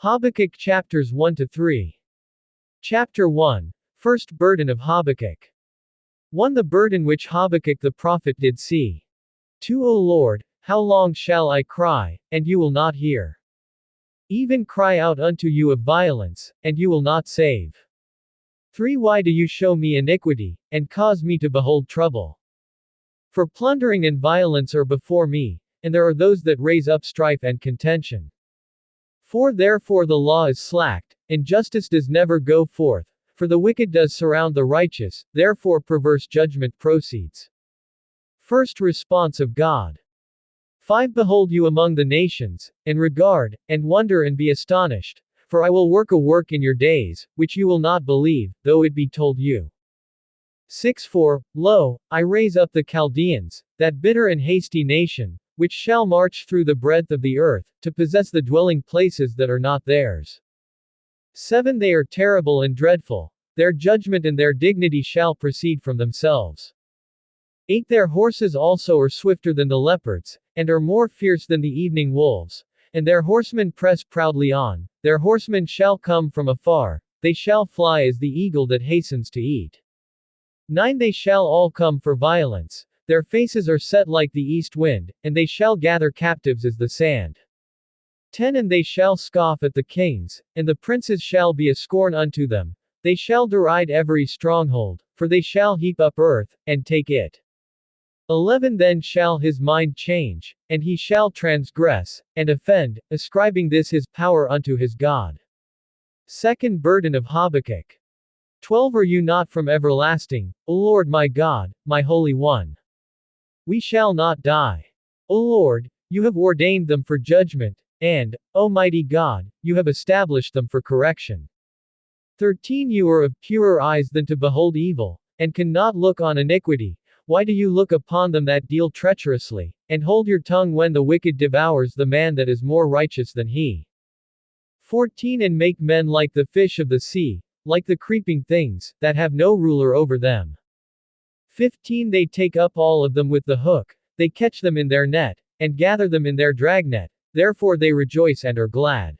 Habakkuk chapters 1 to 3. Chapter 1. First burden of Habakkuk. 1. The burden which Habakkuk the prophet did see. 2. O Lord, how long shall I cry, and you will not hear? Even cry out unto you of violence, and you will not save. 3. Why do you show me iniquity, and cause me to behold trouble? For plundering and violence are before me, and there are those that raise up strife and contention. 4. Therefore the law is slacked, and justice does never go forth, for the wicked does surround the righteous, therefore perverse judgment proceeds. First response of God. 5. Behold you among the nations, and regard, and wonder and be astonished, for I will work a work in your days, which you will not believe, though it be told you. 6. For, lo, I raise up the Chaldeans, that bitter and hasty nation, which shall march through the breadth of the earth, to possess the dwelling places that are not theirs. 7. They are terrible and dreadful, their judgment and their dignity shall proceed from themselves. 8. Their horses also are swifter than the leopards, and are more fierce than the evening wolves, and their horsemen press proudly on, their horsemen shall come from afar, they shall fly as the eagle that hastens to eat. 9. They shall all come for violence, their faces are set like the east wind, and they shall gather captives as the sand. 10. And they shall scoff at the kings, and the princes shall be a scorn unto them, they shall deride every stronghold, for they shall heap up earth, and take it. 11. Then shall his mind change, and he shall transgress, and offend, ascribing this his power unto his God. Second burden of Habakkuk. 12. Are you not from everlasting, O Lord my God, my Holy One? We shall not die. O Lord, you have ordained them for judgment, and, O mighty God, you have established them for correction. 13. You are of purer eyes than to behold evil, and cannot look on iniquity. Why do you look upon them that deal treacherously, and hold your tongue when the wicked devours the man that is more righteous than he? 14. And make men like the fish of the sea, like the creeping things, that have no ruler over them. 15. They take up all of them with the hook, they catch them in their net, and gather them in their dragnet, therefore they rejoice and are glad.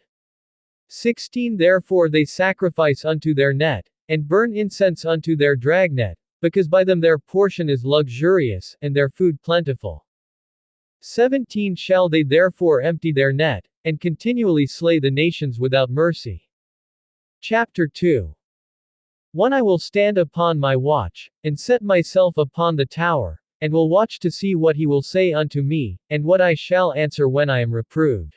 16. Therefore they sacrifice unto their net, and burn incense unto their dragnet, because by them their portion is luxurious, and their food plentiful. 17. Shall they therefore empty their net, and continually slay the nations without mercy? Chapter 2. 1. I will stand upon my watch, and set myself upon the tower, and will watch to see what he will say unto me, and what I shall answer when I am reproved.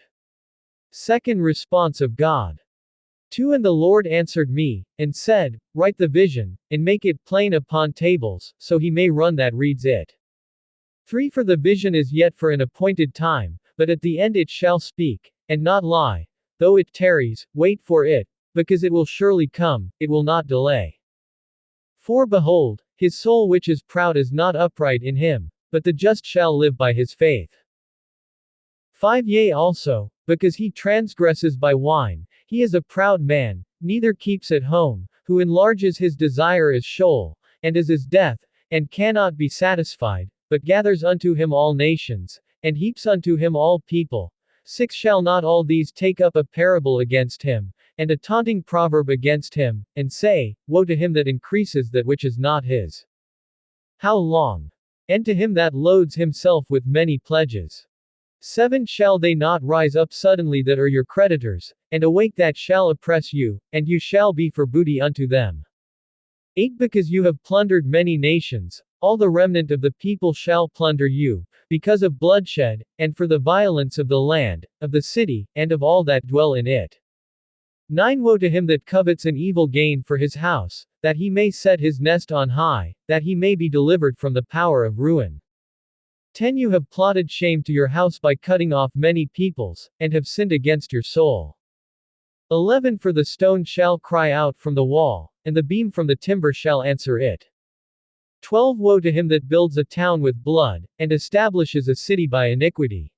Second response of God. 2. And the Lord answered me, and said, Write the vision, and make it plain upon tables, so he may run that reads it. 3. For the vision is yet for an appointed time, but at the end it shall speak, and not lie. Though it tarries, wait for it, because it will surely come, it will not delay. 4. Behold, his soul which is proud is not upright in him, but the just shall live by his faith. 5. Yea also, because he transgresses by wine, he is a proud man, neither keeps at home, who enlarges his desire as Sheol, and as his death, and cannot be satisfied, but gathers unto him all nations, and heaps unto him all people. 6. Shall not all these take up a parable against him, and a taunting proverb against him, and say, Woe to him that increases that which is not his? How long? And to him that loads himself with many pledges. 7. Shall they not rise up suddenly that are your creditors, and awake that shall oppress you, and you shall be for booty unto them? 8. Because you have plundered many nations, all the remnant of the people shall plunder you, because of bloodshed, and for the violence of the land, of the city, and of all that dwell in it. 9. Woe to him that covets an evil gain for his house, that he may set his nest on high, that he may be delivered from the power of ruin. 10. You have plotted shame to your house by cutting off many peoples, and have sinned against your soul. 11. For the stone shall cry out from the wall, and the beam from the timber shall answer it. 12. Woe to him that builds a town with blood, and establishes a city by iniquity.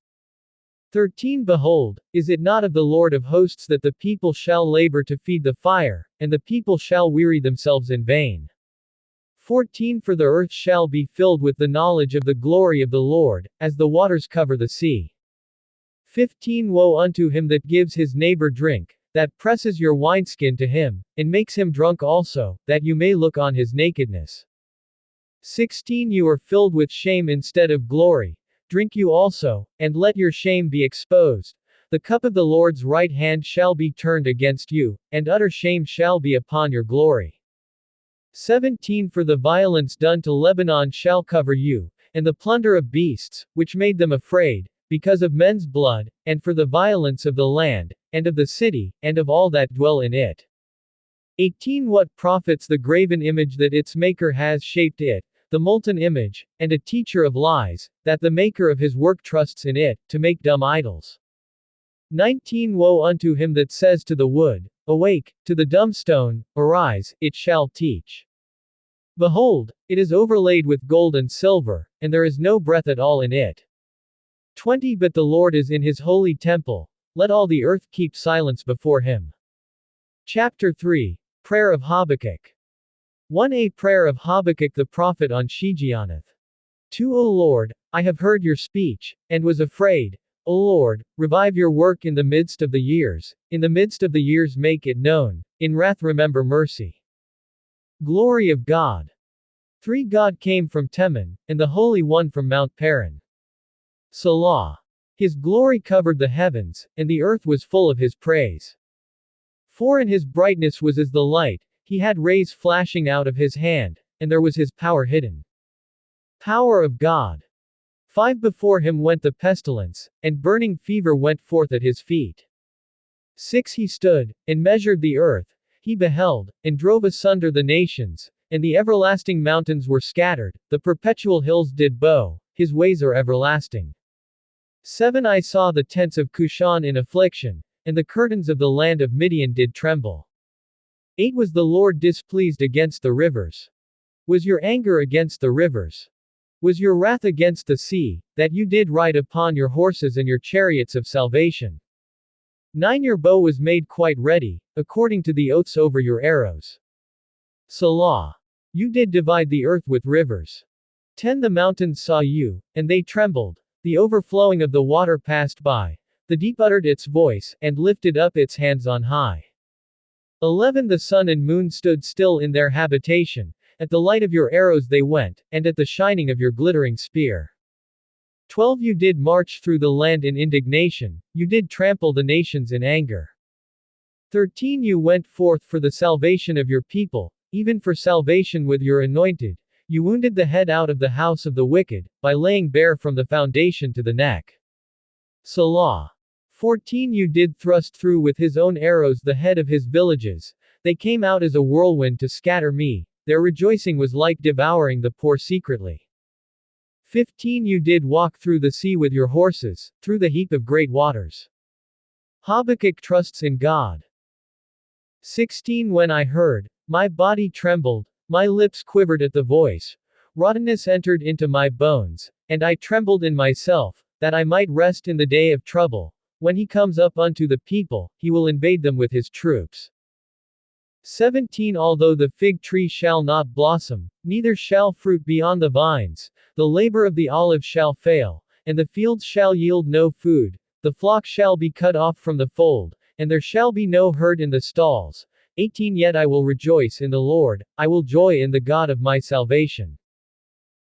13. Behold, is it not of the Lord of hosts that the people shall labor to feed the fire, and the people shall weary themselves in vain? 14. For the earth shall be filled with the knowledge of the glory of the Lord, as the waters cover the sea. 15. Woe unto him that gives his neighbor drink, that presses your wineskin to him, and makes him drunk also, that you may look on his nakedness. 16 You are filled with shame instead of glory. Drink you also, and let your shame be exposed. The cup of the Lord's right hand shall be turned against you, and utter shame shall be upon your glory. 17 For the violence done to Lebanon shall cover you, and the plunder of beasts, which made them afraid, because of men's blood, and for the violence of the land, and of the city, and of all that dwell in it. 18 What profits the graven image that its maker has shaped it, the molten image, and a teacher of lies, that the maker of his work trusts in it, to make dumb idols? 19 Woe unto him that says to the wood, Awake, to the dumb stone, Arise, it shall teach. Behold, it is overlaid with gold and silver, and there is no breath at all in it. 20 But the Lord is in his holy temple, let all the earth keep silence before him. Chapter 3. Prayer of Habakkuk. 1a Prayer of Habakkuk the prophet on Shigionoth. 2 O Lord, I have heard your speech, and was afraid. O Lord, revive your work in the midst of the years, in the midst of the years make it known, in wrath remember mercy. Glory of God. 3 God came from Teman, and the Holy One from Mount Paran. Salah. His glory covered the heavens, and the earth was full of his praise. 4 And his brightness was as the light, he had rays flashing out of his hand, and there was his power hidden. Power of God. 5 Before him went the pestilence, and burning fever went forth at his feet. 6 He stood, and measured the earth, he beheld, and drove asunder the nations, and the everlasting mountains were scattered, the perpetual hills did bow, his ways are everlasting. 7 I saw the tents of Cushan in affliction, and the curtains of the land of Midian did tremble. 8 Was the Lord displeased against the rivers? Was your anger against the rivers? Was your wrath against the sea, that you did ride upon your horses and your chariots of salvation? 9 Your bow was made quite ready, according to the oaths over your arrows. Salah. You did divide the earth with rivers. 10 The mountains saw you, and they trembled. The overflowing of the water passed by. The deep uttered its voice, and lifted up its hands on high. 11 The sun and moon stood still in their habitation. At the light of your arrows they went, and at the shining of your glittering spear. 12 You did march through the land in indignation, you did trample the nations in anger. 13 You went forth for the salvation of your people, even for salvation with your anointed. You wounded the head out of the house of the wicked, by laying bare from the foundation to the neck. Salah. 14 You did thrust through with his own arrows the head of his villages. They came out as a whirlwind to scatter me. Their rejoicing was like devouring the poor secretly. 15 You did walk through the sea with your horses, through the heap of great waters. Habakkuk trusts in God. 16 When I heard, my body trembled, my lips quivered at the voice. Rottenness entered into my bones, and I trembled in myself, that I might rest in the day of trouble. When he comes up unto the people, he will invade them with his troops. 17 Although the fig tree shall not blossom, neither shall fruit be on the vines, the labor of the olive shall fail, and the fields shall yield no food, the flock shall be cut off from the fold, and there shall be no herd in the stalls. 18 Yet I will rejoice in the Lord, I will joy in the God of my salvation.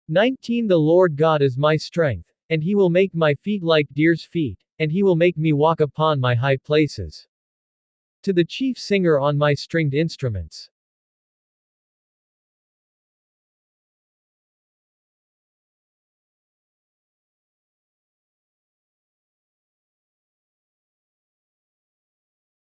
19 The Lord God is my strength, and he will make my feet like deer's feet, and he will make me walk upon my high places. To the chief singer on my stringed instruments.